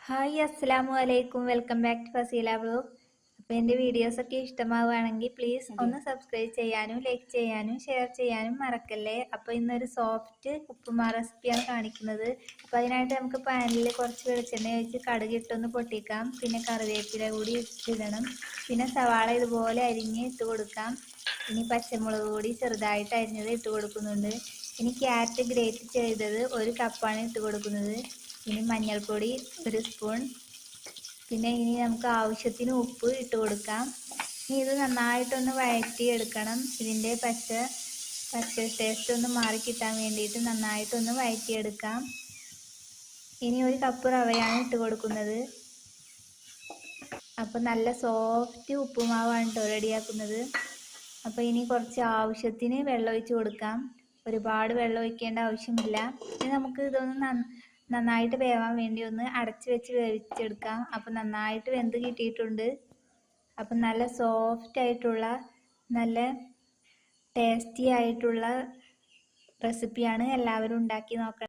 Hi അസ്സലാമു അലൈക്കും. Welcome back to Faseela vlog. അപ്പോൾ എൻ്റെ വീഡിയോസൊക്കെ ഇഷ്ടമാവുകയാണെങ്കിൽ പ്ലീസ് ഒന്ന് സബ്സ്ക്രൈബ് ചെയ്യാനും ലൈക്ക് ചെയ്യാനും ഷെയർ ചെയ്യാനും മറക്കല്ലേ. അപ്പോൾ ഇന്നൊരു സോഫ്റ്റ് ഉപ്പുമാ റെസിപ്പിയാണ് കാണിക്കുന്നത്. അപ്പോൾ അതിനായിട്ട് നമുക്ക് പാനിൽ കുറച്ച് വെളിച്ചെണ്ണ ഒഴിച്ച് കടുക് ഇട്ടൊന്ന് പൊട്ടിക്കാം. പിന്നെ കറിവേപ്പില കൂടി ഇടണം. പിന്നെ സവാള ഇതുപോലെ അരിഞ്ഞ് ഇട്ട് കൊടുക്കാം. ഇനി പച്ചമുളക് കൂടി ചെറുതായിട്ട് അരിഞ്ഞത് ഇട്ട് കൊടുക്കുന്നുണ്ട്. ഇനി ക്യാരറ്റ് ഗ്രേറ്റ് ചെയ്തത് 1 കപ്പാണ് ഇട്ട് കൊടുക്കുന്നത്. ഇനി മഞ്ഞൾപ്പൊടി 1 സ്പൂൺ. പിന്നെ ഇനി നമുക്ക് ആവശ്യത്തിന് ഉപ്പ് ഇട്ട് കൊടുക്കാം. ഇനി ഇത് നന്നായിട്ടൊന്ന് വഴറ്റിയെടുക്കണം. ഇതിൻ്റെ പച്ച ടേസ്റ്റ് ഒന്ന് മാറി കിട്ടാൻ വേണ്ടിയിട്ട് നന്നായിട്ടൊന്ന് വഴറ്റിയെടുക്കാം. ഇനി 1 കപ്പ് റവയാണ് ഇട്ട് കൊടുക്കുന്നത്. അപ്പോൾ നല്ല സോഫ്റ്റ് ഉപ്പുമാവാണ് കേട്ടോ റെഡിയാക്കുന്നത്. അപ്പോൾ ഇനി കുറച്ച് ആവശ്യത്തിന് വെള്ളം ഒഴിച്ച് കൊടുക്കാം. ഒരുപാട് വെള്ളം ഒഴിക്കേണ്ട ആവശ്യമില്ല. ഇനി നമുക്ക് ഇതൊന്ന് നന്നായിട്ട് വേവാൻ വേണ്ടി ഒന്ന് അടച്ച് വെച്ച് വേവിച്ചെടുക്കാം. അപ്പം നന്നായിട്ട് വെന്ത് കിട്ടിയിട്ടുണ്ട്. അപ്പം നല്ല സോഫ്റ്റ് ആയിട്ടുള്ള നല്ല ടേസ്റ്റി ആയിട്ടുള്ള റെസിപ്പിയാണ്. എല്ലാവരും ഉണ്ടാക്കി നോക്കണം.